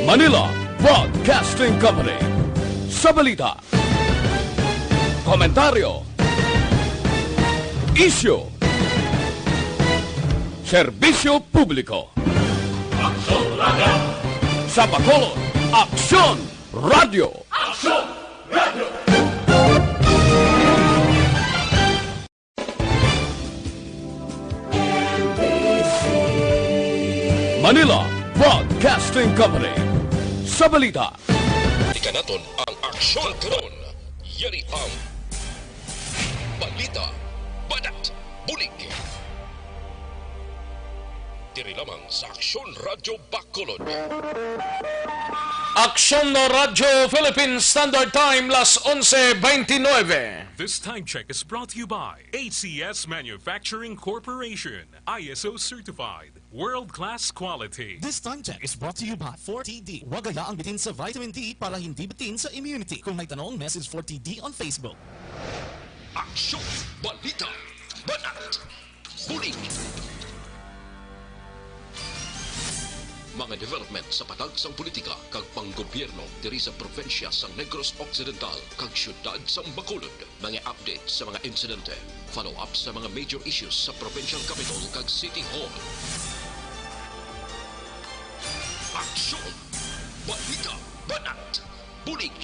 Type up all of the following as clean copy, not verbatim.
Manila Broadcasting Company. Sa balita, komentaryo, isyu, serbisyo publiko. Aksyon Radio! Sa Bacolod, Aksyon Radio! Aksyon Radio! Manila Broadcasting Company. Sa balita, ikanaton ang aksyon karon. Yari ang balita, badat, bulig. Diri lamang sa Aksyon Radio Bacolod. Aksyon Radio Philippine Standard Time, las 11:29. This time check is brought to you by ACS Manufacturing Corporation, ISO certified, world-class quality. This time check is brought to you by 4TD. Huwag hayaang bitin sa vitamin D para hindi bitin sa immunity. Kung may tanong, message 4TD on Facebook. Aksyon, balita, badat, bulig. Mga development sa patag sang politika kag panggobyerno diri sa probinsya sang Negros Occidental kag syudad sang Bacolod. Mga update sa mga insidente, follow up sa mga major issues sa provincial capital kag City Hall. Aksyon, balita, banat, bulig.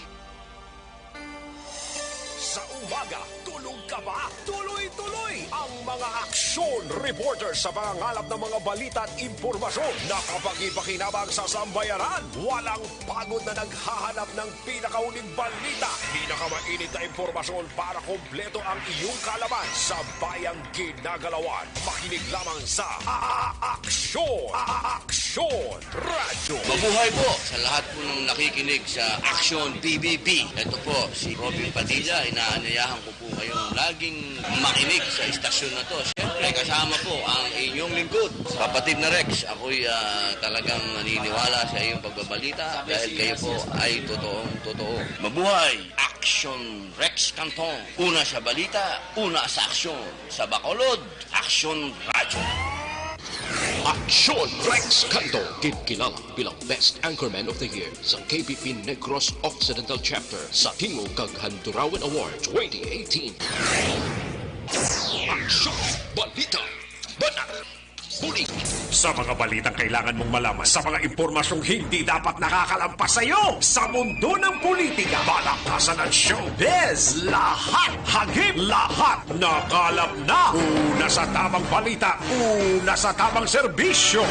Sa umaga, tulog ka ba? Tuloy-tuloy ang mga aksyon reporter sa mga ngalap ng mga balita at impormasyon na kapag-ipakinabang sa sambayaran. Walang pagod na naghahanap ng pinakauling balita. Pinakamainit na impormasyon para kompleto ang iyong kalaman sa bayang ginagalawan. Makinig lamang sa Aksyon! Aksyon Radio! Mabuhay po sa lahat po ng nakikinig sa Aksyon PBB. Ito po si Robin Padilla. Inaanyayahan ko po kayong laging makinig sa istasyon na to. Siyempre, kasama po ang inyong lingkod. Kapatid na Rex, ako'y talagang naniniwala sa iyong pagbabalita dahil kayo po ay totoong-totoo. Mabuhay! Aksyon Rex Canton. Una sa balita, una sa aksyon. Sa Bacolod, Aksyon Radio. Aksyon Rex Canto, kilala bilang Best Anchorman of the Year sa KBP Negros Occidental Chapter sa Tingog kag Handurawan Award 2018. Aksyon, balita, banat, bulig. Sa mga balitang kailangan mong malaman, sa mga impormasyong hindi dapat nakakalampas sa iyo, sa mundo ng politika, balakasan at showbiz, lahat, hagip, lahat, nakalap na. Una sa tamang balita, una sa tamang serbisyo.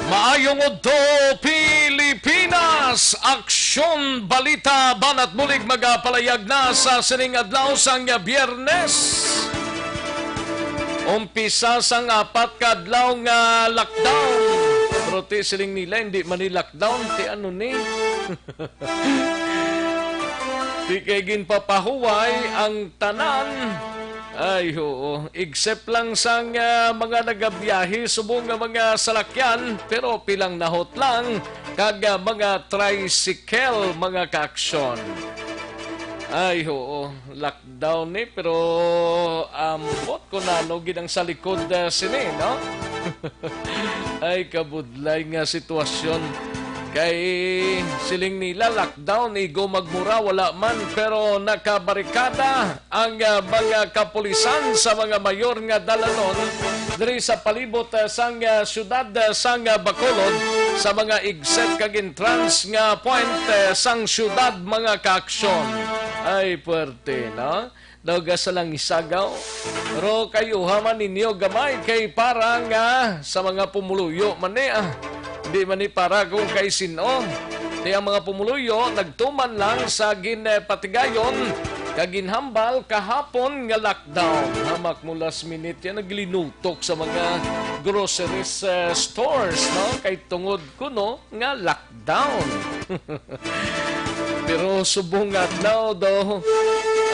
Maayong udto Pilipinas, aksyon balita banat mulig magapalayag na sa sining adlaw sang Biyernes. Umpisa sang 4 ka adlaw nga lockdown. Pero ti siling nila hindi man ni lockdown ti ano ni. Di kay ginpapahuway ang tanan. Ay, oo. Except lang sang mga nagabiyahe, subong nga mga salakyan, pero pilang nahot lang, kag mga tricycle, mga kaaksyon. Ay, oo. Lockdown eh, pero bot ko na, no, ginang sa likod sini, no? Ay, kabudlay nga sitwasyon. Kay siling nila lockdown, igo magmura, wala man. Pero nakabarikada ang mga kapulisan sa mga mayor nga dalanon diri sa palibot sang syudad sang Bacolod sa mga exit kag entrance nga point sang syudad mga kaaksyon. Ay, puwerte, no? Daga sa lang isagaw. Pero kayo haman ninyo gamay kay parang sa mga pumuluyo man Di man ni para kung kay sino. Di ang mga pumuluyo nagtuman lang sa ginpatigayon kaginhambal kahapon nga lockdown. Hamak mo last minute yan naglinutok sa mga groceries stores, no? Kay tungod kuno nga lockdown. Pero subong adlaw do.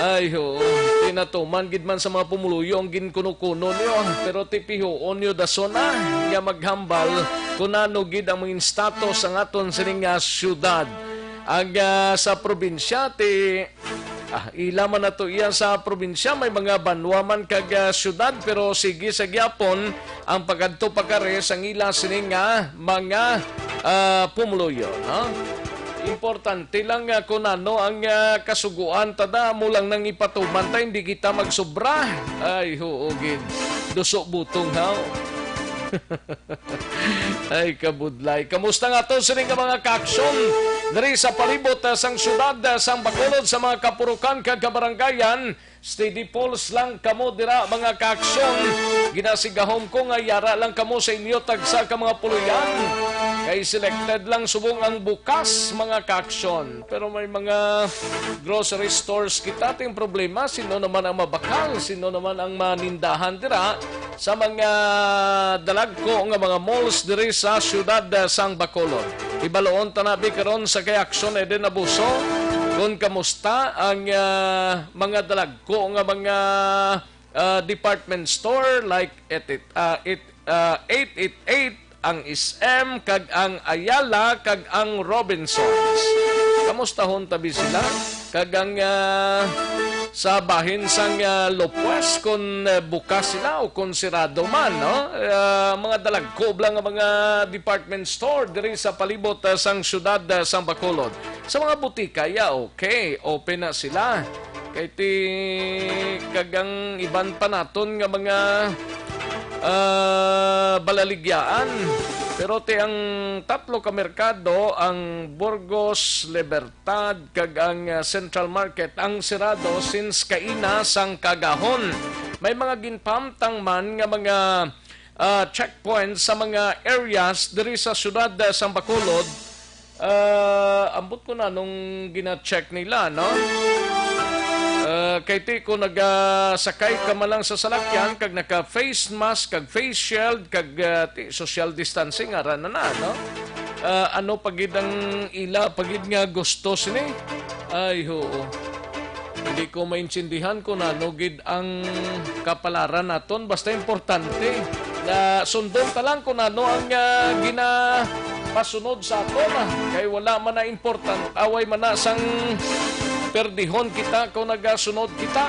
Ay ho, tinatuman gid man sa mga pumuluyo ang ginkuno-kuno niyo. Pero tipihoon niyo dason na nga maghambal kung ano gid ang mga status ang aton sining syudad. Ang sa probinsya ti ilaman na to iya sa probinsya may mga banwaman kag syudad pero sige sa gyapon ang pagadto pagkares ang ila sining mga pumuluyo, no? Importante lang kung ano ang kasuguan tada mo lang nang ipatuman ta hindi kita magsobra. Ay huugid. Dusok butong haw. Ay kabudlay. Kamusta nga to sining mga kaaksyon diri sa palibot sang syudad sang Bacolod sa mga kapurukan kag kabarangayan. Steady pulse lang kamo dira mga kaaksyon. Ginasigahom ko nga yara lang kamo sa inyo tagsa ka mga puluyan. Kay selected lang subong ang bukas mga kaaksyon. Pero may mga grocery stores kita ting problema. Sino naman ang mabakal? Sino naman ang manindahan dira sa mga dalagko nga mga malls diri sa syudad sang Bacolod. Ibaloon tanabi karon sa kay aksyon eden abuso. Kung kamusta ang mga dalagko nga mga department store like 888 ang SM kag ang Ayala kag ang Robinsons. Kamusta hon tabi sila? Kag ang sa bahin sang Lopez kung bukas sila o kung sirado man, no? Mga dalagkob lang ang mga department store diri sa palibot sang syudad sang Bacolod. Sa mga butika, okay, open na sila. Kay ti kagang iban pa naton nga mga balaligyaan. Pero ti ang tatlo ka merkado, ang Burgos, Libertad, kag ang Central Market, ang sirado since kaina sang kagahon. May mga ginpamtang man nga mga checkpoints sa mga areas diri sa syudad sang Bacolod. Ambot ko na nung gina-check nila, no? Kay ti ko nagasakay ka malang sa salakyan kag naka-face mask kag face shield kag social distancing ara na no? Ano pagid ang ila pagid nga gusto sini? Ay oo. Hindi ko maintindihan kung ano gid ang kapalaran naton basta importante na sundon ta lang kung ano ang pasunod sa aton kay wala man na important away man na sang perdihon kita kung nagasunod kita.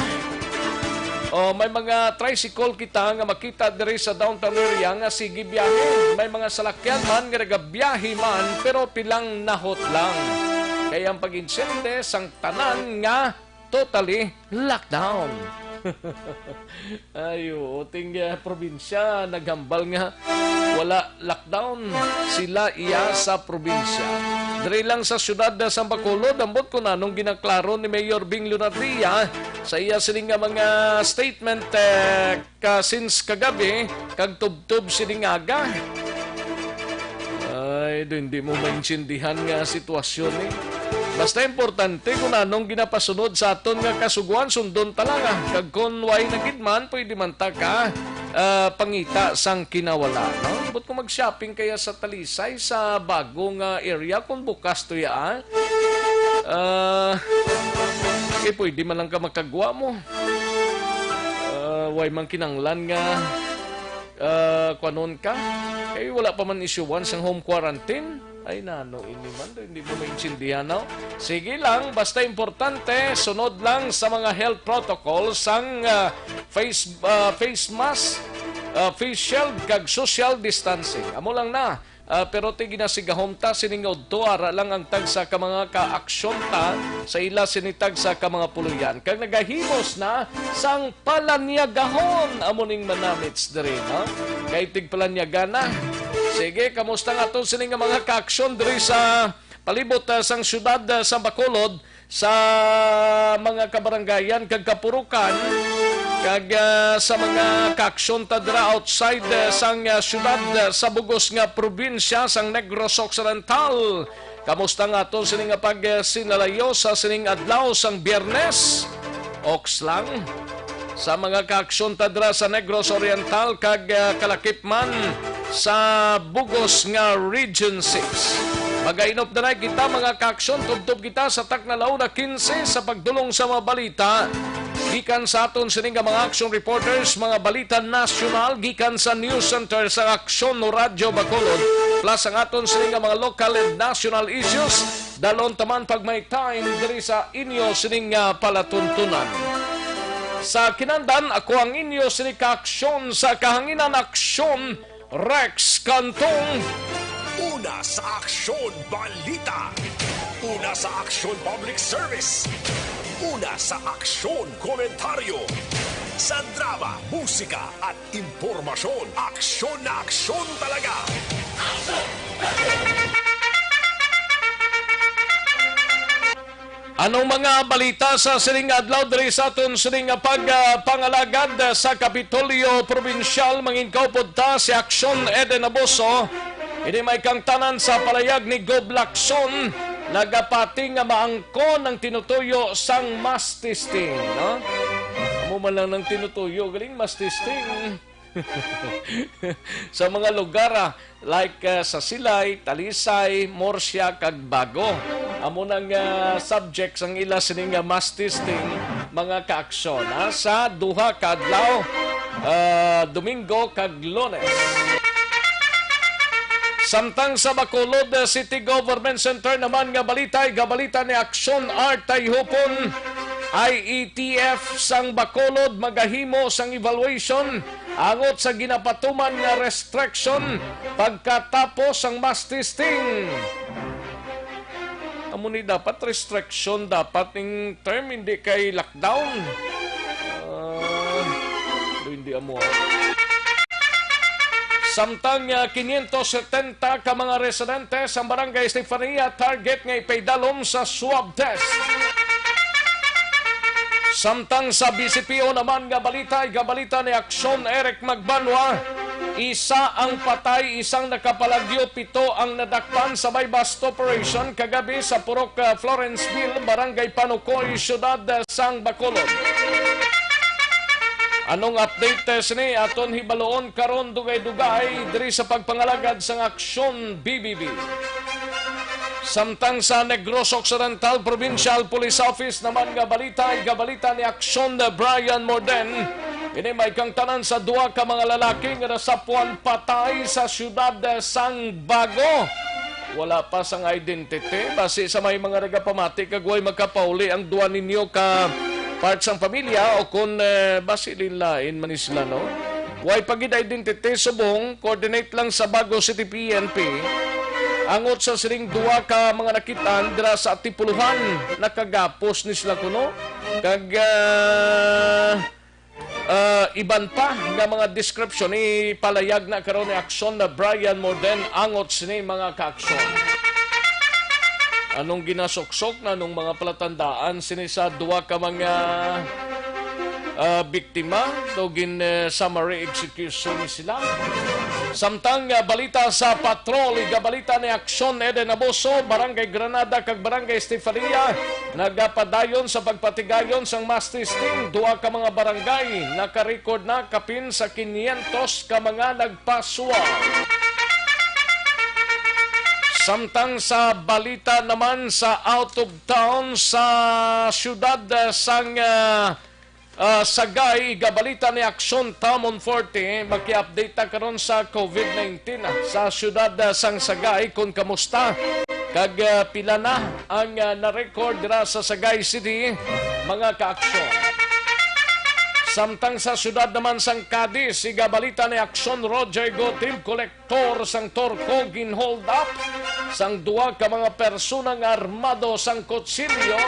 O may mga tricycle kita nga makita diri sa downtown area nga sige biyahe. May mga salakyan man nga nagabiyahe man pero pilang nahot lang. Kaya ang pag-insende sang tanan nga totally lockdown. Ayo, ting probinsya naghambal nga wala lockdown sila iya sa probinsya. Diri lang sa syudad sa Bacolod ambot ko na nung ginaklaro ni Mayor Bing Lunardia sa iya sining nga mga statement since kagabi kag tubtob sining aga. Ay, hindi mo maintindihan nga sitwasyon eh. Basta importante kung anong ginapasunod sa aton nga kasuguan, sundon talaga. Kag kung way nagidman, pwede man ta ka pangita sang kinawala. No? Ba't kung mag-shopping kaya sa Talisay, sa bagong area, kung bukas to ya, pwede man lang ka makagwa mo. Way man kinanglan nga kwanon ka. Wala pa man isyuwan sang home quarantine. Ay nano, ini man, hindi mo maintindihan, no? Sige lang, basta importante, sunod lang sa mga health protocols ang face mask, face shield, kag social distancing. Amo lang na. Pero ti ginasigahom ta siningod to ara lang ang tagsa ka mga kaaksyon ta sa ila sinitag sa ka mga puluyan. Kag nagahimos na sang palanyagahon amo ning manamits diri, no? Kay tig palanyaga na. Sige, kamusta nga itong sining mga kaaksyon diri sa palibot sang syudad sa Bacolod sa mga kabarangayan kag kapurukan kag sa mga kaaksyon tadra outside sang syudad sa bugos nga probinsya sang Negros Occidental. Kamusta nga itong sining pagsinalayo sa sining adlaw sang Biyernes? Oks lang. Sa mga kaaksyon tadra sa Negros Oriental kag kalakip man sa bugos nga Region 6. Magainop na kita mga kaaksyon, tubtob kita sa taknalaw na 15 sa pagdulong sa mga balita. Gikan sa aton sining mga action reporters, mga balita nasyonal, gikan sa News Center sa Aksyon no Radyo Bacolod, plus ang aton sining mga local and national issues, dalon taman pag may time diri sa inyo sining palatuntunan. Sa kinandan, ako ang inyo sining kaaksyon sa kahanginan aksyon, Rex Cantong. Una sa Aksyon Balita. Una sa Aksyon Public Service. Una sa Aksyon Komentaryo. Sa drama, musika at impormasyon. Aksyon na aksyon talaga. Anong mga balita sa sining adlaw diri sa aton sining pagpangalagad sa Kapitolyo Provincial, manginkaw pod ta si Aksyon Eden Abuso. Ini may kang tanan sa palayag ni Gob Lacson, nagapati nga maangko ng tinutuyo sang mastisting, no? Amo man lang ng tinutuyo, galing mastisting. Sa mga lugar like sa Silay, Talisay, Morsia, kag Bago. Amo nang subject sang ila sining mastisting mga kaaksyon sa duha ka adlaw, Domingo kag Lunes. Samtang sa Bacolod City Government Center naman nga balita ni Aksyon Art Tayhupon, IETF sang Bacolod magahimo sang evaluation angot sa ginapatuman nga restriction pagkatapos ang mass testing. Amo ni dapat restriction, dapat ning term hindi kay lockdown. Hindi amo. Samtang 570 ka mga residente sa Barangay Estefania target nga ipaydalom sa swab test. Samtang sa BCPO naman nga balita ni Aksyon Eric Magbanwa, isa ang patay, isang nakapalagyo, 7 ang nadakpan sa may bust operation kagabi sa Purok Florenceville, Barangay Panukoy, Siyudad sang Bacolod. Anong update ni aton hibaloon karon dugay-dugay diri sa pagpangalagad sang Aksyon BBB. Samtang sa Negros Occidental Provincial Police Office naman nga balita ni Aksyon Brian Morden. Ini may kang tanan sa duha ka mga lalaki nga nasapuan patay sa siyudad sang Bago. Wala pa sang identity base sa may mga nagapamati kag way magkapauli ang duha ninyo ka parts ang pamilya o kung basilin lain man isla, no? Way pagid identity subong, coordinate lang sa Bago City PNP. Angot sa siring duwa ka mga nakitaan dira sa Tipuluhan, nakagapos ni sila kuno. Kag iban pa nga mga description ni palayag na karon ni Aksyon na Brian Morden angot sini mga kaaksyon. Anong ginasoksok na nung mga palatandaan sini sa duwa ka mga biktima dogin summary execution sila. Samtang balita sa patrol, balita ni Aksyon Eden Abuso, Barangay Granada kag Barangay Estefania nagapadayon sa pagpatigayon sang mass testing. Duha ka mga barangay naka-record na kapin sa 500 ka mga nagpaswa. Samtang sa balita naman sa out of town sa siyudad sang Sagay, gabalita ni Aksyon Tamon Forte, maki-update ta karon sa COVID-19 sa siyudad sang Sagay kung kamusta kag pila na ang na-record dira sa Sagay City mga kaaksyon. Samtang sa siyudad naman sang Cadiz, igabalita ni Aksyon Roger Go, team collector sang Torco ginhold up sang duwa ka mga personang armado sang kutsilyo.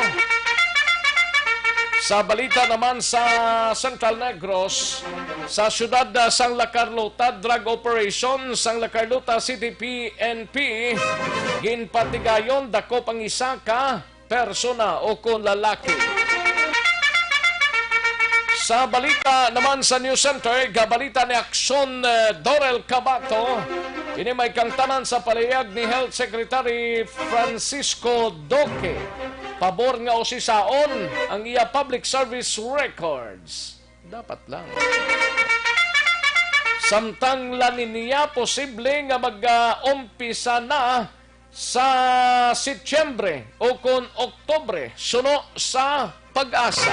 Sa balita naman sa Central Negros, sa siyudad sang La Carlota, drug operation sang La Carlota City PNP, ginpatigayon dako pang isa ka persona o kung lalaki. Sa balita naman sa News Center, gabalita ni Aksyon Dorel Cabato, ini may kangtanan sa palayag ni Health Secretary Francisco Doque. Pabor nga usisaon ang iya public service records. Dapat lang. Samtang lanin niya, posible nga mag-umpisa na sa Setyembre o kon Oktobre suno sa pag-asa.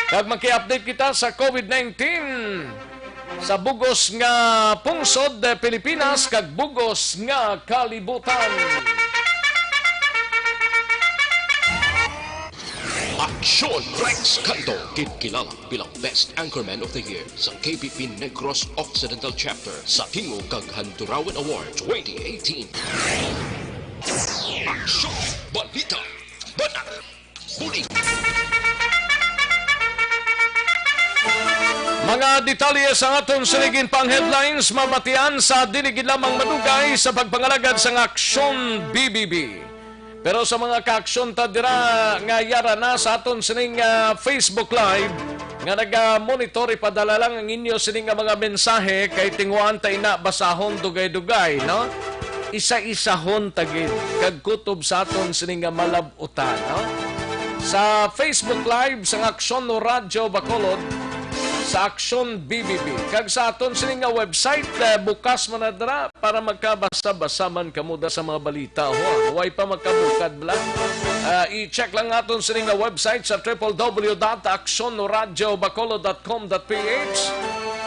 Kag maki-update kita sa COVID-19 sa bugos nga pungsod Pilipinas kag bugos nga kalibutan. Aksyon Rex Canto, kinilala bilang Best Anchorman of the Year sa KBP Negros Occidental Chapter sa Tingog kag Handurawan Award 2018. Aksyon, balita, banat, huli. Mga detalye sa aton sinigin pang headlines mabatian sa dinigid lamang madugay sa pagpangalagad sa Aksyon BBB. Pero sa mga ka-aksyon ta dira nga yara na sa aton sining Facebook Live nga naga-monitor ipadala lang ang inyo sining mga mensahe kay tinguan ta ina basahon dugay-dugay, no? Isa-isahon tagid kag kutob sa aton sining malabutan, no? Sa Facebook Live sa Aksyon no Radyo Bacolod sa Aksyon BBB. Kag sa aton sining nga website bukas man na dira para magkabasa-basa man kamuda sa mga balita. Huwag pa magkabukad bla. I-check lang aton sining nga website sa www.aksyonoradiobacolod.com.ph.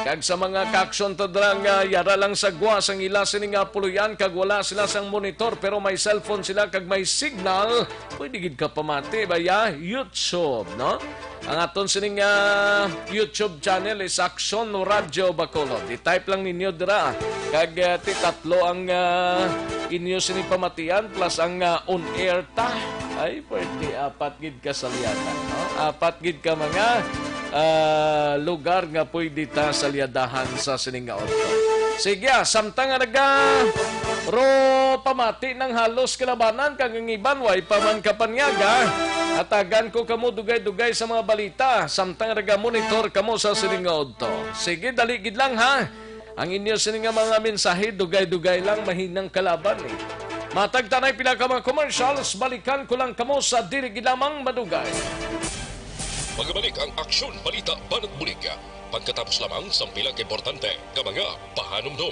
Kag sa mga kaaksyon to dira nga yara lang sa gwa sang ila sining nga puluyan kag wala sila sang monitor pero may cellphone sila kag may signal, pwede gid ka pamati baya YouTube, no? Ang aton sining YouTube channel is Aksyon no Radyo Bacolod. I-type lang ninyo dira kag titatlo ang inyo sining pamatian plus ang on-air ta. Ay, pwede apat gid ka salyatan, no? Apat gid ka mga lugar nga pwede ta salyadahan sa sining nga auto. Sige, samtang ro pamati ng halos kilabanan kag ang iban way paman kapanyaga. Atagan ko kamo dugay-dugay sa mga balita samtang monitor kamo sa sining nga auto. Sige, daligid lang ha. Ang inyo sining nga mga mensahe dugay-dugay lang mahinang kalaban eh. Matagtanay pila ka mga commercials, balikan ko lang kamo sa dirigid lamang madugay. Magbalik ang Aksyon Balita Banat Bulig. Pagkatapos lamang sa pilang importante ka mga pahanumdum.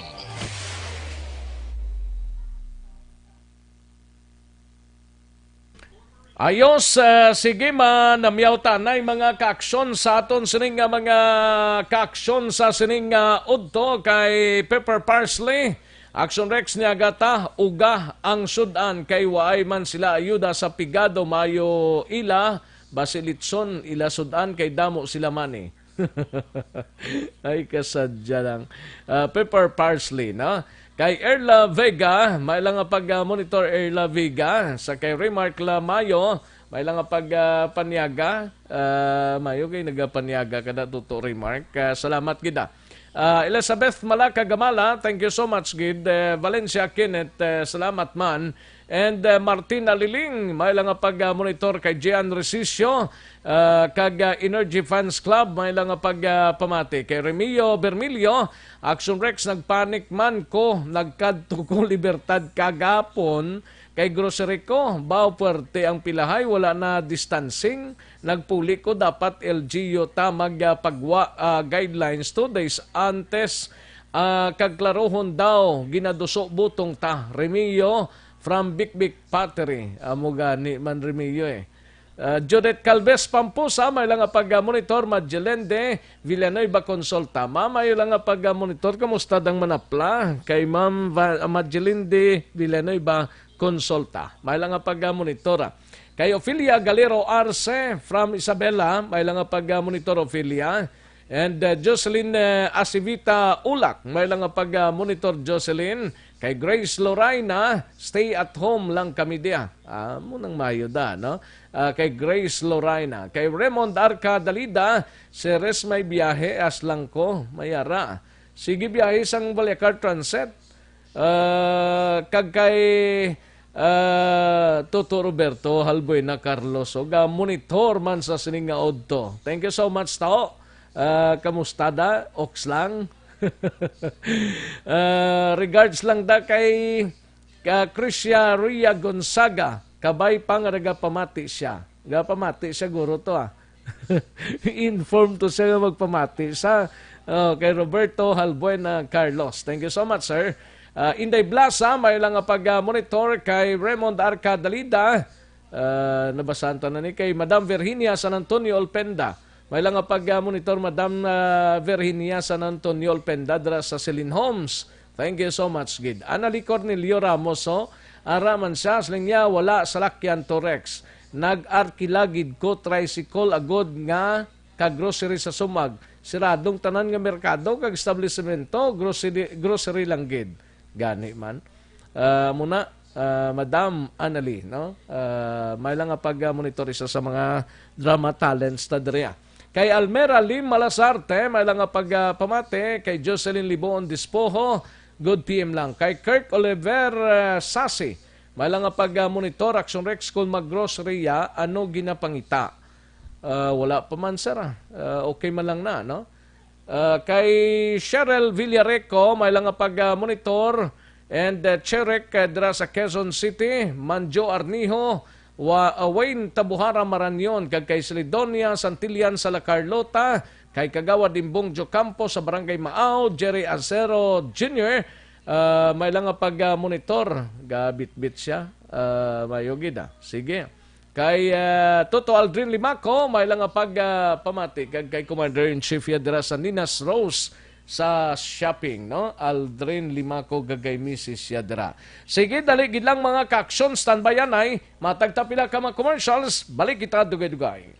Ayos, sige man, namyaw tanay mga kaaksyon sa aton sining mga kaaksyon sa sining udto kay Pepper Parsley. Action Rex niya gata, uga ang sudan kay waay man sila ayuda sa pigado mayo ila, basilitson ila sudan kay damo sila mani. Ay kasadya lang. Pepper Parsley, no? Kay Erla Vega, may lang pag-monitor Erla Vega. Sa kay Remark La Mayo, may lang panyaga. Mayo kay nagapanyaga kada tuto Remark. Salamat gida. Elizabeth Malaka Gamala, thank you so much gid. Valencia Kenneth, salamat man. And Martina Liling, may lang pag-monitor kay Gian Resisio, kag Energy Fans Club, may lang pag-pamati. Kay Remilio Bermilio, Action Rex, nagpanik man ko, nagkadto ko libertad kagapon, kay grocery ko, bao puwerte ang pilahay, wala na distancing, nagpuli ko dapat LGU ta magpagwa guidelines 2 days antes, kagklarohon daw, ginaduso butong ta, Remilio, from Big Pottery. Amo gani man Remilio eh. Judith Calves Pampusa, may lang pag-monitor. Madjelende Villanueva Consulta. May lang pag-monitor. Kamusta dang manapla? Kay Ma'am Madjelende Villanueva Consulta. May lang pag-monitor. Kay Ophelia Galero Arce from Isabela. May lang pag-monitor Ophelia. And Jocelyn Asivita Ulak. May lang pag-monitor Jocelyn. Kay Grace Lorayna, stay at home lang kami dia. Munang mayo da, no? Kay Grace Lorayna. Kay Raymond Arca Dalida, si Res may biyahe, as lang ko, mayara. Sige biyahe sang Baliacar Transit. Kag kay Toto Roberto Halbuena Carlos. O monitor man sa sining nga odto. Thank you so much, tao. Kamusta da? Oks lang. Regards lang da kay Crisha Ria Gonzaga, kabay pang pamati siya. Pamati siya guro to Inform to siya magpamati sa kay Roberto Halbuena Carlos. Thank you so much, sir. Inday Blasa, may lang nga pag-monitor kay Raymond Arca Dalida. Nabasahan to na ni kay Madam Virginia San Antonio Olpenda. May lang nga pag-monitor Madam Virginia San Antonio Olpenda dra sa Celine Homes. Thank you so much, Gid. Anali Cornelio Ramos, araman siya, sling niya, wala salakyan to Rex. Nag-arkilagid ko tricycle agod nga ka-grocery sa sumag. Siradong tanan nga merkado, kag establishmento, grocery lang gid. Gani man. Muna, Madam Anali, no? May lang nga pag-monitor isa sa mga drama talents na diriya. Kay Almera Lim Malasarte, may lang nga pagpamate. Kay Jocelyn Liboon Dispoho, good PM lang. Kay Kirk Oliver Sasi, may lang nga pag-monitor. Action Rex kung mag-grocery ya, ano ginapangita? Wala pa man, sir. Okay man lang na, no? Kay Cheryl Villareco, may lang nga pag-monitor. And Cherek dra sa Quezon City, Manjo Arniho, Wayne Tabuhara Maranyon, kag kay Slidonia Santillan sa La Carlota, kay Kagawa Dimbong Jocampo sa Barangay Maaw, Jerry Acero Jr., may lang nga pag-monitor. Gabit-bit siya. Mayogida. Sige. Kay Toto Aldrin Limaco, may lang nga pamati. Kay Commander-in-Chief dira sa Ninas Rose sa shopping, no? Aldrin Limaco gagay Mrs. Yadra. Sige, daligid lang mga ka-action. Standby yan ay matagtapila ka mga commercials. Balik kita dugay-dugay.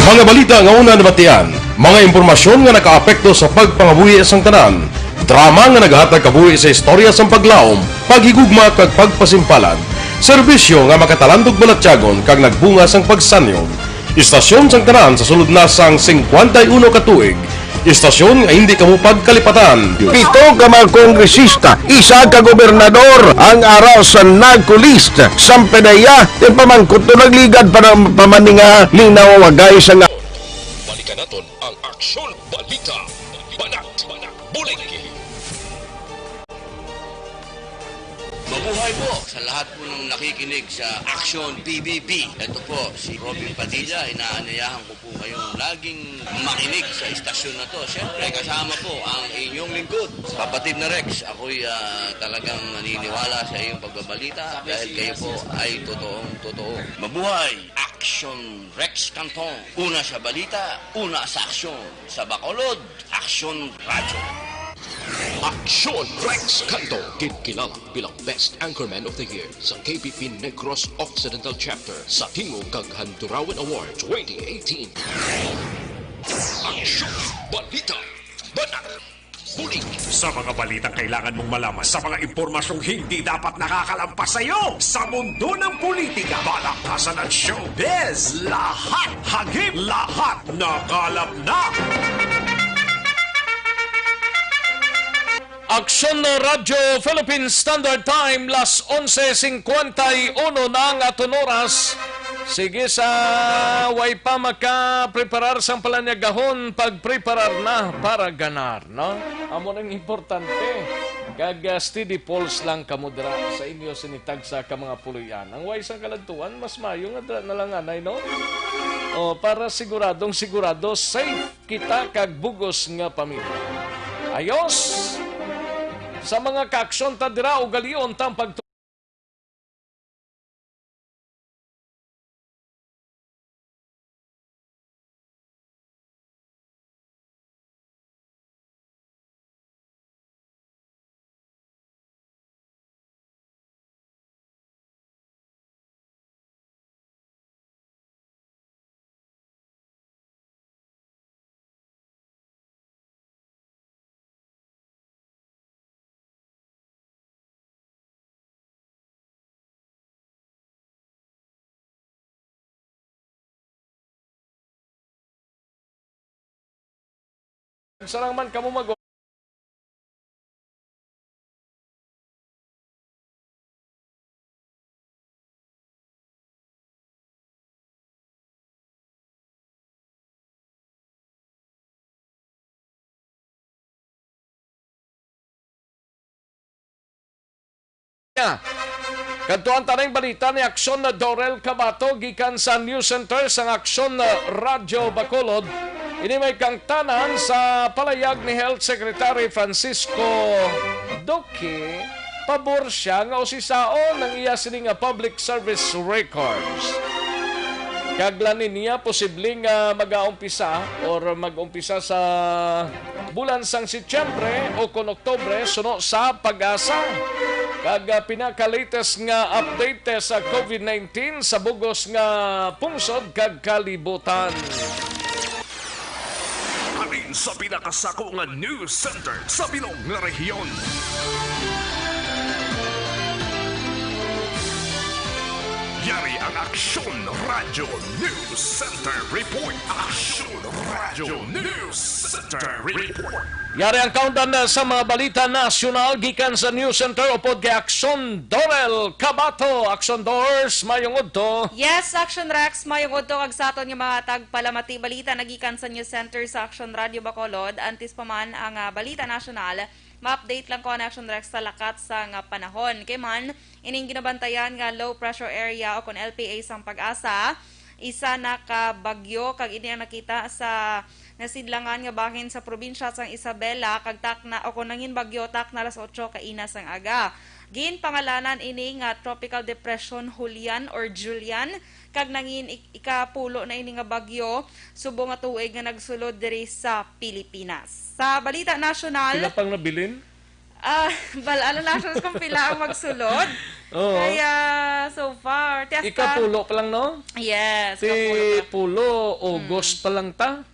Mga balita nga una nabatian, mga impormasyon nga nakaapekto sa pagpangabuhi sang tanan, drama nga naghatag kabuhi sa istorya sang paglaom, paghigugma kag pagpasimpalan, serbisyo nga makatalandog balatyagon kag nagbunga sang pagsanyog, istasyon sang tanan sa sulod na sang 51 katuig, istasyon nga hindi kamupag kalipatan. 7 ka mga kongresista, 1 ka gobernador ang araw sa nagkulist sa pedaya yung pamangkot to nagligad para pamaninga linaw wagay sa nga. Balikan naton ang Aksyon Balita. Banat, bulig. Mabuhay po sa lahat po ng nakikinig sa Action PBB. Ito po, si Robin Padilla. Inaanyayahan ko po kayong laging makinig sa istasyon na to. Siyempre, kasama po ang inyong lingkod. Kapatid na Rex, ako'y talagang naniniwala sa iyong pagbabalita dahil kayo po ay totoo. Mabuhay! Action Rex Canton. Una sa balita, una sa aksyon. Sa Bacolod, Action Radio. Aksyon Rex Canto, kilala bilang Best Anchorman of the Year sa KPP Negros Occidental Chapter sa Tingog kag Handurawan Award 2018. Aksyon Balita. Banat. Bulig. Sa mga balitang kailangan mong malaman, sa mga impormasyong hindi dapat nakakalampas sa iyo, sa mundo ng politika, balakasan at showbiz, lahat hagip, lahat nakalap na. Aksyon Radio Philippine Standard Time, las 11:51 na ang aton oras. Sige sa way pa makapreparar sang palanyagahon, pagpreparar na para ganar, no? Amo nang importante. Kag steady pulse lang kamudra sa inyo sinitag sa ka mga puluyan. Ang way sang kaladtuan, mas mayo nga na lang anay, no? O, para siguro safe kita kag bugos nga pamilya. Ayos! Sa mga kaaksyon tadira o galion tang pagtulong. Sarang man kamo mag Kadtuan tanang balita ni Aksyon na Dorel Cabato gikan sa News Center sa Aksyon na Radyo Bacolod. Ini may kangtanan sa palayag ni Health Secretary Francisco Duque, pabor siya nga usisaon ng iya sining public service records. Kaglanin niya posibleng mag-aumpisa or mag-umpisa sa bulan sang Setyembre o kon Oktobre suno sa pag-asa. Kag pinaka-latest nga update sa COVID-19 sa bugos nga pungsod kag kalibutan. Halin sa pinakasako nga news center sa bilog nga rehiyon. Yari ang Aksyon Radio News Center Report. Aksyon Radio News Center Report. Yari ang countdown sa mga balita nasyonal gikan sa News Center upod kay Aksyon Dorel Cabato. Aksyon Doors, mayong udto. Yes, Aksyon Rex, mayong udto kag sa aton nga mga tagpalamati balita nagikan sa News Center sa Aksyon Radio Bacolod. Antes pa man ang balita nasyonal, ma-update lang ko ang Action Rex sa lakat sa nga panahon. Kay man, ining ginabantayan nga low pressure area o kon LPA sang pag-asa, isa na ka bagyo kag ini ang nakita sa nasidlangan nga bahin sa probinsya sang Isabela kag takna o kon nangin bagyo takna alas 8 ka ina sang aga. Gin pangalanan ini nga tropical depression Julian kag nangin ikapulo na ini nga bagyo subong nga tuig nga nagsulod diri sa Pilipinas. Sa balita nasyonal, Pila pang nabilin? Balala nasyonal kung pila ang magsulod. Oo. Kaya so far, Ikapulo pa lang, no? Yes, Si Pulo, August pa lang ta.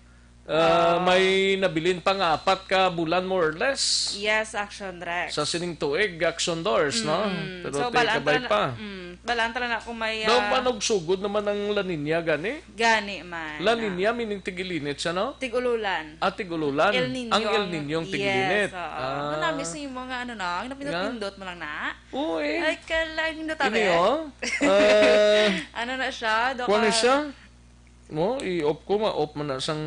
May nabilin pa nga 4 ka bulan more or less. Yes, Action Rex. Sa sining tuig, Action Doors, no? Pero So, kabay pa. balantara na kung may... Daw panog sugod naman ang La Nina, gani? Gani man. La Nina, meaning tigilinit siya, no? Tigululan. Tigululan. El Niño. Ang El Niño ang tigilinit. Yes, Manami sa yung mga napindot mo lang na. Oo eh. Ay, kalain na tabi. Ini, oh. Ano na siya? Kung ano siya? Mo, i-off ko, ma-off man na sang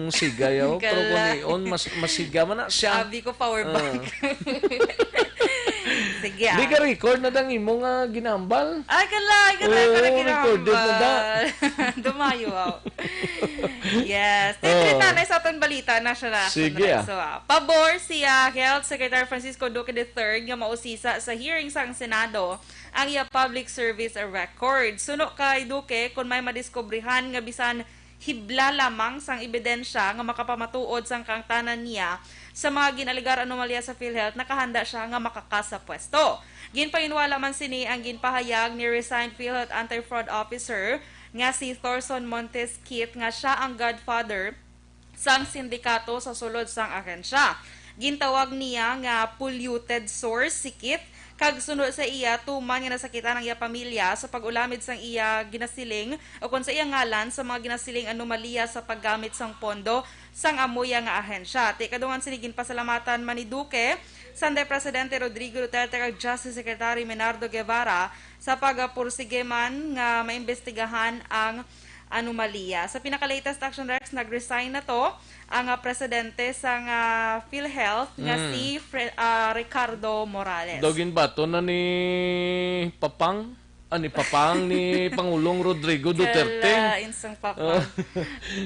sigay ako. Pero kung i-on, masiga man na siya. Abi ko power bank. Sige, Di ka record na dang imo nga ginambal. Ay, kalay ko na recorded mo da. Dumayo ako. Yes. Titrita na sa atong balita na siya na. Sige, So, pabor siya Health Secretary Francisco Duque III nga mausisa sa hearing sang Senado ang iya public service record. Suno kay Duque kung may madiskobrihan nga bisan hibla lamang sang ebidensya nga makapamatuod sang kangtanan niya sa mga ginaligar anomalya sa PhilHealth, nakahanda siya nga makakasa pwesto. Ginpainwala man sini ang ginpahayag ni resigned PhilHealth Anti-Fraud Officer nga si Thorson Montes Kit nga siya ang godfather sang sindikato sa sulod sang ahensya. Gintawag niya nga polluted source si Kit kag sunod sa iya tuman nga nasakitan ang iya pamilya sa pag-ulamid sang iya ginasiling o kon sa iya ngalan sa mga ginasiling anomalya sa paggamit sang pondo sang amuya nga ahensya. Kadungan sinigin pasalamatan man ni Duque, Sunday Presidente Rodrigo Duterte kag Justice Secretary Menardo Guevara sa pagpursige man nga maimbestigahan ang anomalya. Sa pinaka-latest Action Rex, nag-resign na to ang presidente sa PhilHealth nga si Ricardo Morales. Dogin bato na ni Papang? Ni Papang ni Pangulong Rodrigo Duterte. Kala, insang Papang.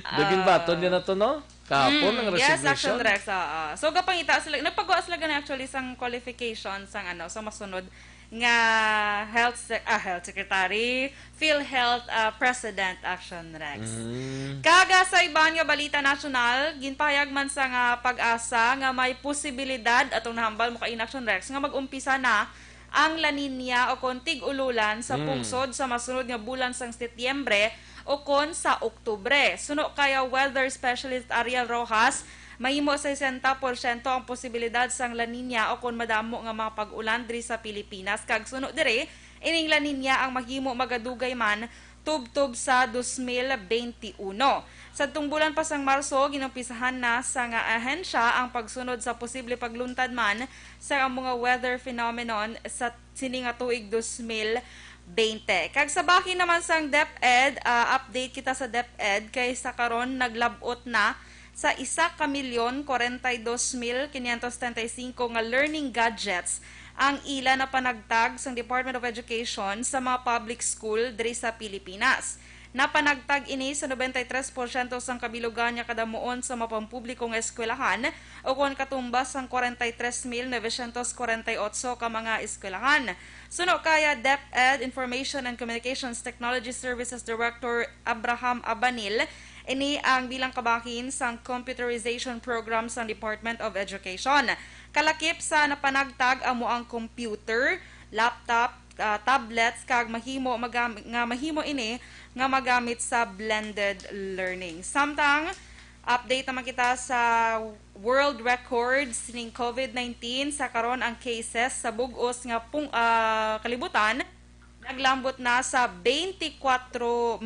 Dogin bato niya na to, no? Kahapon ang resignation. Yes, Action Rex. So, kapangita sila, nagpagawa sila ganun actually sang qualification sang sa masunod nga Health Secretary, PhilHealth President Action Rex. Kaga sa ibang nga balita nasyonal, ginpahayag man sa nga pag-asa nga may posibilidad atong nahambal mo kay Action Rex nga mag-umpisa na ang La Nina o kon tig-ululan sa pungsod sa masunod nga bulan sang Setyembre o kon sa Oktubre. Suno kaya weather specialist Ariel Rojas, mahimo sa 60% ang posibilidad sang La Nina o kon madamo nga mga pag-ulan diri sa Pilipinas. Kag suno dire, ining La Nina ang mahimo magadugay man tub-tub sa 2021. Sa tungbulan pa sang Marso, ginumpisahan na sa nga ahensya ang pagsunod sa posible pagluntad man sa mga weather phenomenon sa sining nga tuig 2020. Kag sa bahin naman sang DepEd, update kita sa DepEd kay sa karon naglabot na sa 1,042,535 nga learning gadgets ang ila na panagtag sa Department of Education sa mga public school diri sa Pilipinas. Napanagtag ini sa 93% sang kabilugan niya kadamuon sa mapampublikong eskwelahan o kung katumbas ang 43,948 ka mga eskwelahan. Suno kaya DepEd Information and Communications Technology Services Director Abraham Abanil, ini ang bilang kabahin sa computerization program sa Department of Education. Kalakip sa napanagtag amo ang computer, laptop, tablets kag mahimo ini nga magamit sa blended learning. Samtang update naman kita sa world records ning COVID-19 sa karon ang cases sa bug-os nga kalibutan naglambot na sa 24,624,984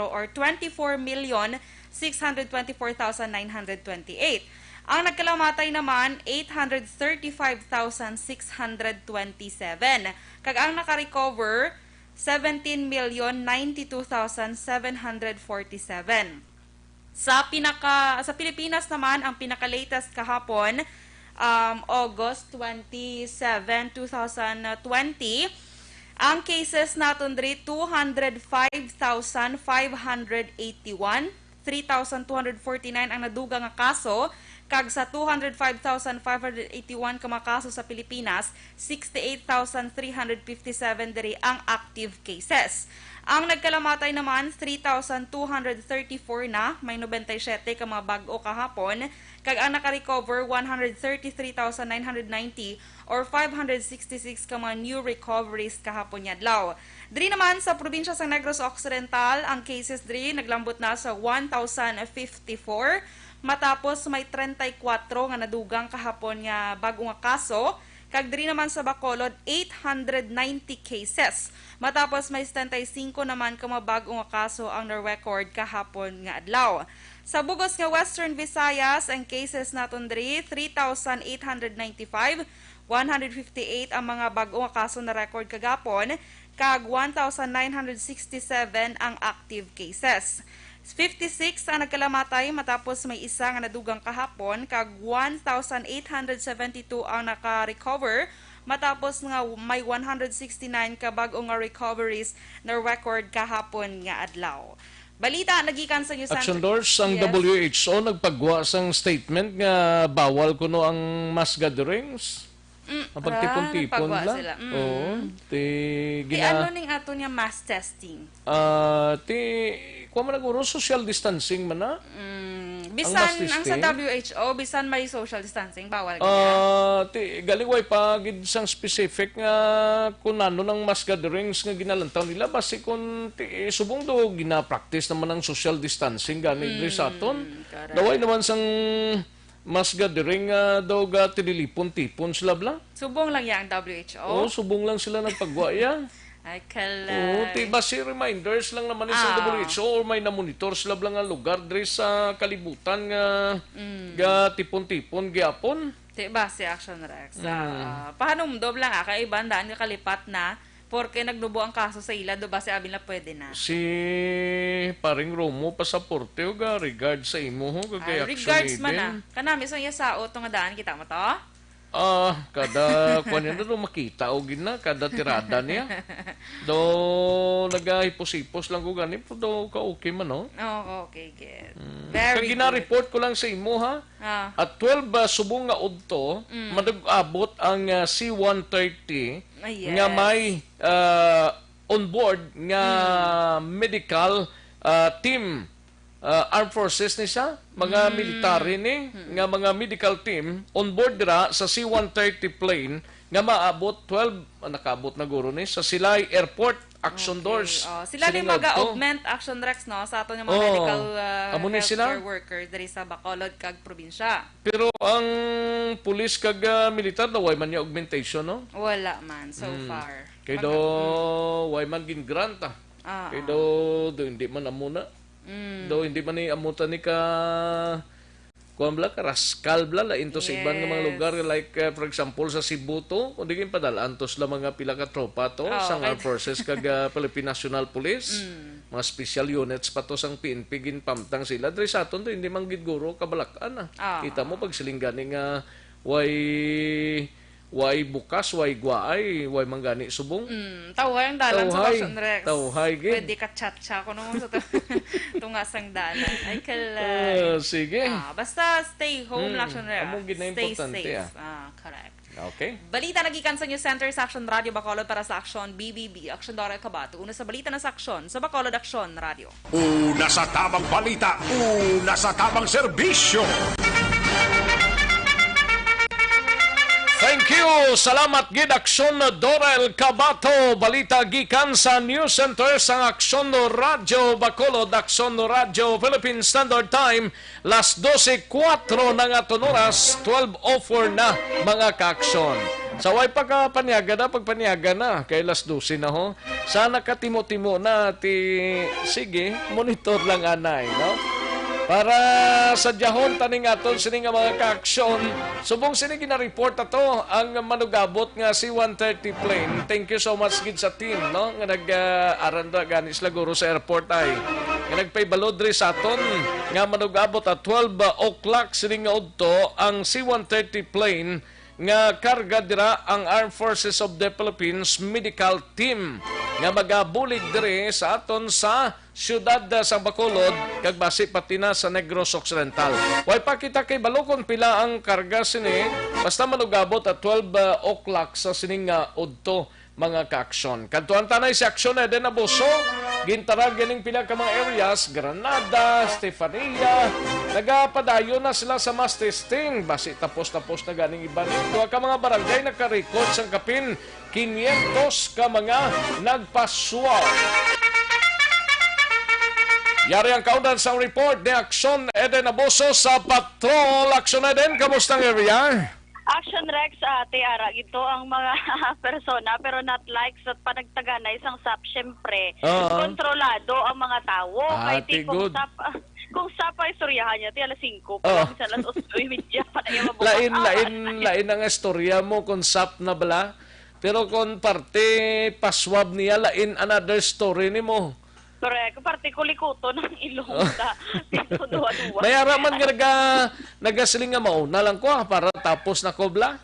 or 24,624,928. Ang nagkalamatay naman, 835,627. Kag ang nakarecover, 17,092,747. Sa Pilipinas naman, ang pinaka-latest kahapon, August 27, 2020, ang cases naton diri 205,581, 3,249 ang naduga nga kaso, kag sa 205,581 ka mga kaso sa Pilipinas, 68,357 diri ang active cases. Ang nagkalamatay naman, 3,234 na, may 97 ka mga bag-o kahapon, kag ang nakarecover, 133,990 or 566 ka mga new recoveries kahapon yadlaw. Diri naman sa probinsya sa Negros Occidental, ang cases diri naglambot na sa 1,054, matapos may 34 nga nadugang kahapon nga bag-o nga kaso. Kag diri naman sa Bacolod, 890 cases. Matapos may 75 naman ka mga bag-o nga kaso ang na-record kahapon nga adlaw. Sa bugos nga Western Visayas, ang cases naton diri 3,895, 158 ang mga bag-o nga kaso na record kagapon, kag 1,967 ang active cases. 56 ang nagkalamatay matapos may isa nga nadugang kahapon, kag 1,872 ang naka-recover matapos nga may 169 ka bag-o nga recoveries na record kahapon nga adlaw. Balita nagikan sa News Action Doors, ang WHO nagpagwa sang statement nga bawal kuno ang mass gatherings. Ang pagtipon-tipon lang. Oo. Ano ning ato niya mass testing? Kuha man naguro social distancing man na. Bisan ang sa WHO, bisan may social distancing, bawal galiway pa gid sang specific nga kung ano ng mass gatherings nga ginalantaw nila basi kung subong do gina-practice naman ang social distancing gani diri sa aton. Daway naman sang mass gathering daw ga tinilipon-tipon sila bla. Subong lang yang WHO. Oo, subong lang sila nagpagwa ya. Ay, kalay. Basi reminders lang naman sa WHO or may na-monitor sila lang ang lugar diri sa kalibutan nga ga tipon-tipon gyapon. Basi Action Rex. Paano mo lang kay bandaan nga kalipat na porque nagnubo ang kaso sa ila do basi abi na pwede na. Si paring Romo pasaporte o ga regard sa imo ho kay action regards man na. Kanami sa iya sao to nga daan kita mo to. Kada kuan do makita o gina kada tirada niya. Do nagahipos-hipos lang ko gani do ka okay man no. Okay, good. Very good. Gina-report ko lang sa imo ha. At 12 subong nga udto madug-abot ang C-130 nga may on board nga medical team. Armed Forces ni siya, mga military ni, nga mga medical team, on board dira sa C-130 plane, nga maabot 12, nakaabot na guro ni, sa Silay Airport, Action Doors. Sila ni mag-augment Action Rex, no, sa ato yung mga medical healthcare workers dari sa Bacolod kag probinsya. Pero ang pulis kag militar, way man niya augmentation, no? Wala man, so far. Kaya do, way man gin-grant, Kaya do, hindi man amuna. Do hindi man ni amutan ni ka kuan bla ka rascal bla la into sa ibang mga lugar like for example sa Cebu to kundi padala antos la mga pila ka tropa to sa Armed Forces kag Philippine National Police mga special units pa to sang PNP ginpamtang sila diri sa aton to hindi man gid guro kabalakan na. Kita mo pag siling gani nga way bukas, way guay, way manggani subong. Tawhay ang dalan sa Action Rex. Tawhay gid. Pwede ka chat-chat ko naman sa tungasang dalan. Ay sige. Basta stay home, Action Rex. Among gid na importante. Stay safe. Correct. Okay. Balita nagikan sa News Center sa Action Radio Bacolod para sa Action BBB, Action Dora Kabato. Una sa balita na sa Action sa Bacolod Action Radio. Una sa tamang balita, una sa tamang serbisyo. Thank you. Salamat gid Aksyon Dorel Kabato. Balita gikan sa News Center sa Aksyon Radio Bacolod, Aksyon Radio Philippine Standard Time. Las 12:04 na nga oras, 12:04 na mga ka-aksyon. Sa way pagpaniaga na kay las 12 na ho. Sana katimo-timo na sige, monitor lang anay, no? Para sa jahon taning aton sini nga mga ka-aksyon, subong sini gina-report ato ang manugabot nga C-130 plane. Thank you so much gid sa team, no, nga nag-aranda gani sila guro sa airport ay. Nga nagpaybalod diri sa aton nga manugabot at 12 o'clock sini nga udto ang C-130 plane nga karga dira ang Armed Forces of the Philippines Medical Team nga magabulig diri sa aton sa siyudad sa Bacolod kag base pati na sa Negros Occidental. Way pa kita kay balokon pila ang karga sini basta manugabot at 12 o'clock sa sining udto mga ka-aksyon. Kantuan tanay si Aksyon Eden Abuso, gintarag ganing pila ka mga areas, Granada, Stefania, nagapadayon na sila sa mass testing. Basi tapos na ganing iba nito. Ka mga barangay nakarecord sang kapin 500 ka mga nagpaswab. Yari ang kaunan sa report ni Aksyon Eden Abuso sa Patrol. Aksyon Eden, kamustang area? Action Rex, Tiara, ito ang mga persona pero not like sa panagtaganay isang SAP, syempre. Kontrolado ang mga tao. Kahit kung SAP ay istoryahan niya, alas 5 pa lang sa alas 8:30 pa na yung mabukas. Lain ang istorya mo kung SAP na bala. Pero kung parte paswab niya, lain another story ni mo. Correct. Parte kulikuto ng ilong sa dito duwa-duwa. May araman nga nagasiling nga mauna lang ko para tapos na kobla?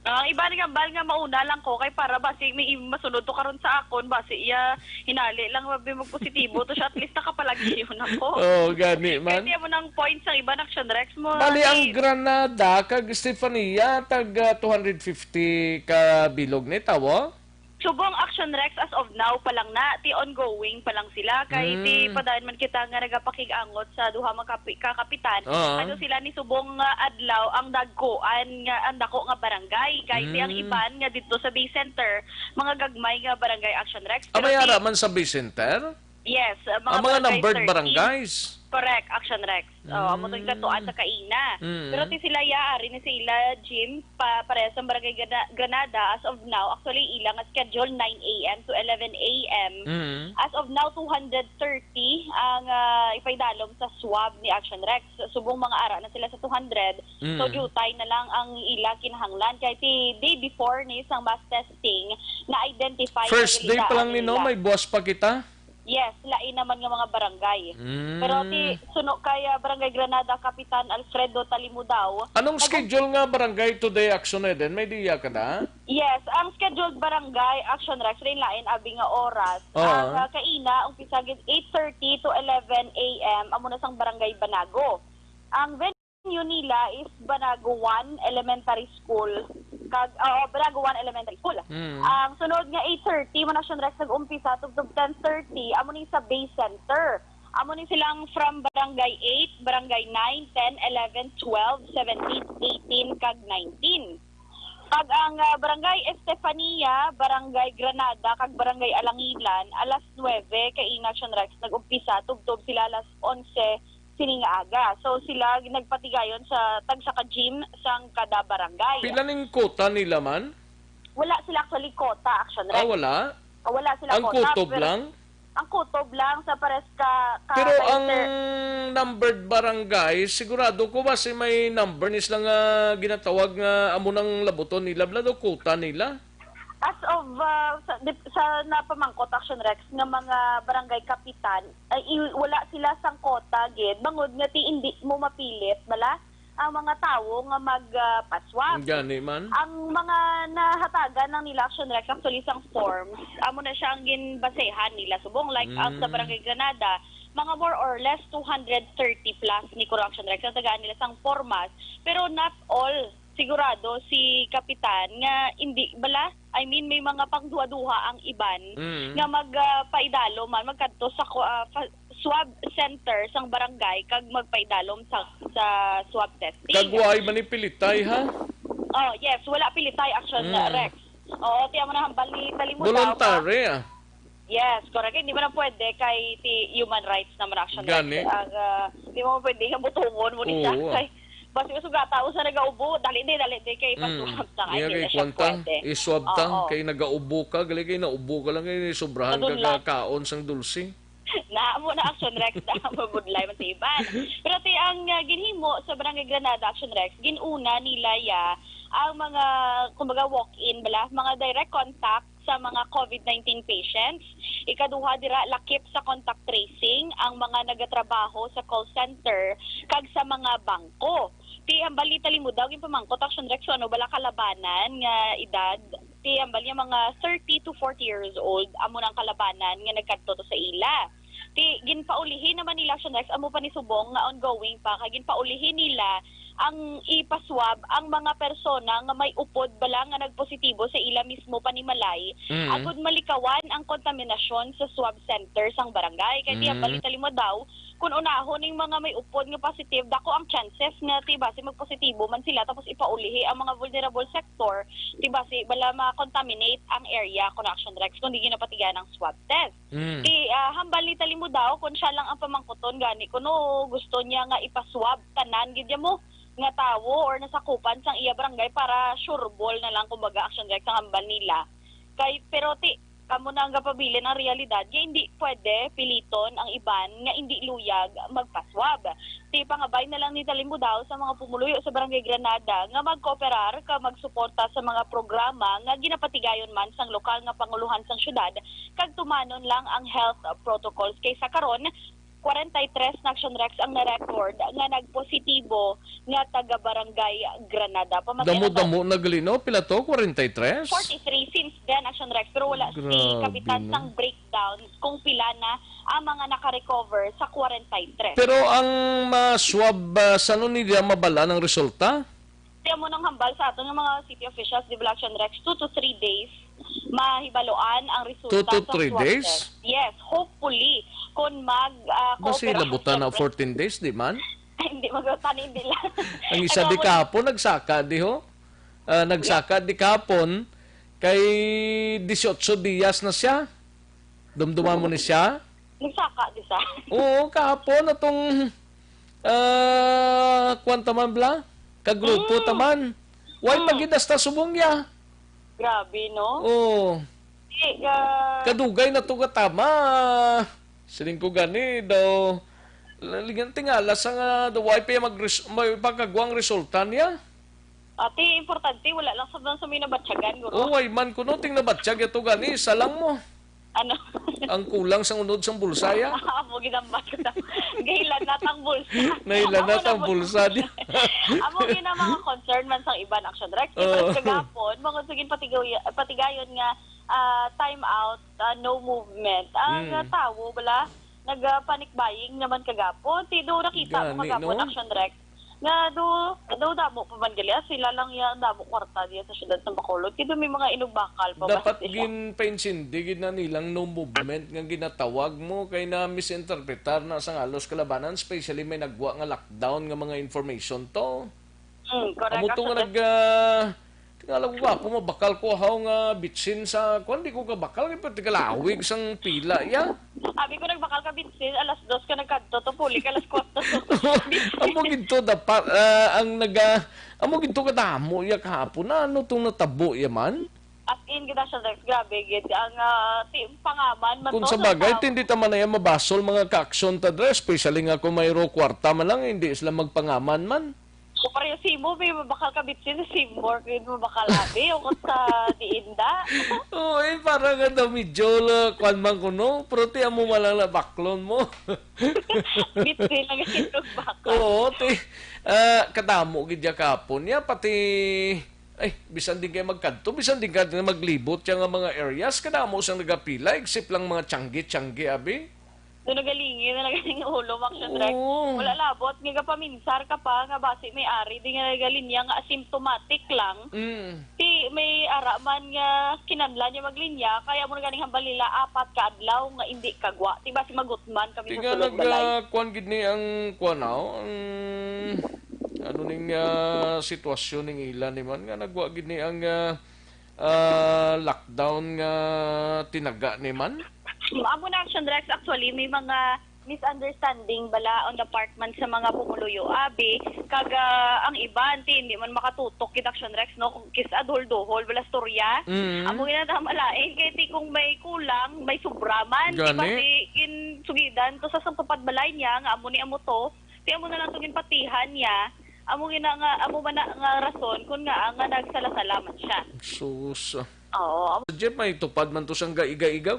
Iba nga mauna lang ko kay para basi may masunod to karon sa akon basi iya hinali lang mabi magpositibo to siya at least nakapalagi yun ako. Gani man. Kaya mo ng points ang iba ng Action Rex mo. Bali ang Granada kag Stefania tag 250 ka bilog ni tawo. Subong Action Rex as of now pa lang na, ongoing pa lang sila. Kay padayon man kita nga nagapakig-angot sa duha mga kakapitan. Ano sila ni subong adlaw ang dagkoan nga ang dako nga barangay. Kay ang iban nga dito sa Bay Center, mga gagmay nga barangay Action Rex. May araman sa Bay Center? Yes, mga numbered barangays. Correct, Action Rex. Amo to katuan sa kaina. Pero ti sila yaari ni sila Jim para sa Barangay Granada as of now. Actually ilang schedule 9 AM to 11 AM. As of now 230 ang ipaydalom sa swab ni Action Rex. Subong mga ara na sila sa 200. So jutay na lang ang ila kinahanglan kay ti day before ni isang mass testing na identify first day pa lang nino may buwas pa kita. Yes, lain naman ng mga barangay. Pero suno kaya Barangay Granada Kapitan Alfredo Talimudaw. Anong schedule nga barangay today Action Eden? May diya ka na? Yes, ang scheduled barangay Action Rex rin lain abi nga oras. Ang kaina umpisa gid 8:30 to 11 AM amo na sang Barangay Banago. Ang venue nila is Banago 1 Elementary School. Banago 1 Elementary School. Ang sunod nga 8:30 man Action Rex nag-umpisa tugtog 10:30 amo ni sa Bay Center. Amo ni silang from Barangay 8, Barangay 9, 10, 11, 12, 17, 18 kag 19. Pag ang Barangay Estefania, Barangay Granada kag Barangay Alangilan alas 9 kay Action Rex nag-umpisa tugtog sila alas 11 sining aga. So sila nagpatigayon sa tagsa ka gym sang kada barangay. Pila ning kota nila man? Wala sila actually kota Action Rex. Wala? Wala sila ang kota. Ang kutob lang? Ang kutob lang sa pares ka pero ang numbered barangay, sigurado ko ba si may number nis lang ginatawag nga amo ng laboton nila blado kota nila? As of sa napamangkot Action Rex nga mga barangay kapitan ay wala sila sang kota gid bangod nga ti hindi mo mapilit bala ang mga tawo nga magpaswab. Gani man. Ang mga nahatagan ng nila Action Rex actually sang forms amo na siya ang ginbasehan nila subong like sa barangay Granada mga more or less 230 plus ni Action Rex ang tagaan nila sang formas pero not all sigurado si kapitan nga hindi bala I mean may mga pangduha-duha ang iban nga magpaidalo man magkadto sa swab center sang barangay kag magpaidalom sa swab testing. Kagway manipilitay ha? Oh, yes, wala pilitay Action Rex. Oo, tiyan mo na hambal ni Talimudaw. Voluntary ah. Yes, correct. Hindi mo na pwede kay human rights naman Action Rex. Hindi mo pwede nga butungon mo ni siya kay basi usugata usa nagaubo dali di kay paswab ta kay kwanta iswab ta kay nagaubo ka gali kay naubo ka lang kay sobrahan ka kaon sang dulce na mo na Action Rex na mabudlay man sa iban pero ti ang ginhimo sa Barangay Granada Action Rex ginuna nila ang mga kumbaga walk-in bala mga direct contact sa mga COVID-19 patients. Ikaduha dira lakip sa contact tracing ang mga nagatrabaho sa call center kag sa mga bangko. Ti ang balita limo daw pamangkot Action Rex ano bala kalabanan nga edad ti ang balya mga 30 to 40 years old amo nang kalabanan nga nagkadto sa ila. Ti ginpaulihin naman nila Action Rex amo pa ni subong nga ongoing pa kag ginpaulihin nila ang ipaswab ang mga persona nga may upod bala nga nagpositibo sa ila mismo panimalay agud malikawan ang kontaminasyon sa swab center sang barangay kay diya balita limo daw kun unahon ning mga may upod nga positive dako ang chances nga ti base magpositibo man sila tapos ipaulihi ang mga vulnerable sector ti base bala ma-contaminate ang area kun Action Rex kun di ginapatigan ang swab test. Hambal ni talimo daw kun siya lang ang pamangkuton gani kuno gusto niya nga ipaswab tanan gid mo nga tawo or nasakupan sang iya barangay para sureball na lang kumbaga Action Rex ang hambal nila. Kay pero ti kamo na ang gapabilin ang realidad nga hindi pwede piliton ang iban nga hindi luyag magpaswab. Ti pangabay na lang ni talimo daw sa mga pumuluyo sa Barangay Granada nga magkooperar ka magsuporta sa mga programa nga ginapatigayon man sang lokal nga panguluhan sang syudad kag tumanon lang ang health protocols kaysa karon 43 na Action Rex ang na-record nga nagpositibo nga taga Barangay Granada. Damo-damo naglino pila to 43? 43 since then Action Rex pero wala si kapitan sang breakdown kung pila na ang mga naka-recover sa 43. Pero ang swab sano nila mabala ng resulta? Tiyan mo nang hambal sa aton ng mga city officials di Action Rex 2 to 3 days mahibaloan ang resulta 2 to 3 days? Test. Yes, hopefully kung Basi nabutan na 14 days, di man? Hindi, mag-utan, hindi lang. Ang isa di kahapon, nagsaka di ho? Nagsaka di kahapon, kay 18 días na siya. Dumduman mo ni siya? Nagsaka di siya? Oo, kahapon, atong kwanta man bla? Kagrupo taman. Why pagidas ta subong ya? Grabe, no? Oo. Kadugay na to katama. Siling ko gani daw ligan tingala sa nga daw wifi may pagkagwang resulta niya. Ati importante wala lang sa may nabatyagan guro. Oh, ay man kuno ting nabatsyag ito gani isa lang mo. Ano? Ang kulang sa unod sang bulsaya. Amo ginambat ko ta. Gailan na tang bulsa. Nailan na tang bulsa di. Amo gina mga concern man sang iban Action Rex. Kagapon mga sigin patigayon nga time out, no movement. Ang tawo bala nag-panic buying naman kagapon. Tido nakita mo kagapon no? Action Rex. Nga do damo pa man gali sila lang ya damo kwarta diya sa syudad ng Bacolod. Tido may mga inugbakal pa dapat gin painsindig na nilang no movement nga ginatawag mo kay na misinterpretar na sang halos kalabanan especially may nagwa nga lockdown nga mga information to. Correct. Amo to nga tingala ko po mabakal ko haw nga bitsin sa kuan di ko ka bakal kay pati kalawig sang pila ya. Abi ko nagbakal ka bitsin alas 2 ka nagkadto to puli ka alas 4. Amo ginto dapat ang amo ginto ka damo ya kahapon na ano tong natabo ya man. As in kita siya Rex grabe gid ang pangaman man kung sa bagay hindi ta man ay mabasol mga ka-action ta dre especially nga kung mayro kwarta man lang hindi sila magpangaman man. O pareho simo, may mabakal kabitsin sa Seymour, kaya mabakal labi, o sa diinda. Oo, parang nga medyo kwan man ko, no? Pero tiyan mo malala baklon mo. Bitsin lang yung bakal. Oo, kadamo gidya kapon niya, pati, bisan din kayo magkanto, bisan din kayo maglibot yung mga areas, kadamo sang nagapila, except lang mga tiyanggi, abi. Doon nagalingi ulo, Action Rex. Wala labot, nga paminsar ka pa, nga base may ari, di nga nagalinya, nga asymptomatic lang. Ti may araman nga kinanla niya maglinya, kaya mo nagaling hambalila, 4 ka adlaw, nga hindi kagwa. Ti base magutman kami sa sulod balay. Kuan gid ni ang kuanaw, ano ning sitwasyon ning ilan ni man, nga nagwa gid ni ang lockdown nga tinaga ni man. Amo na Action Rex, actually may mga misunderstanding bala on the part man sa mga pumuluyo abi kaga ang iba hindi man makatutok kit Action Rex no kis adhol-dohol bala storya amo ginadamalain kay ti kung may kulang may sobraman di ba in sugidan to sa sampapad balay niya nga amo ni amo to ti amo na lang tugin patihan niya amo man nga rason kun nga nagsala-salamat siya sus. Oo. Jeff, may tupad man to siyang gaiga-iga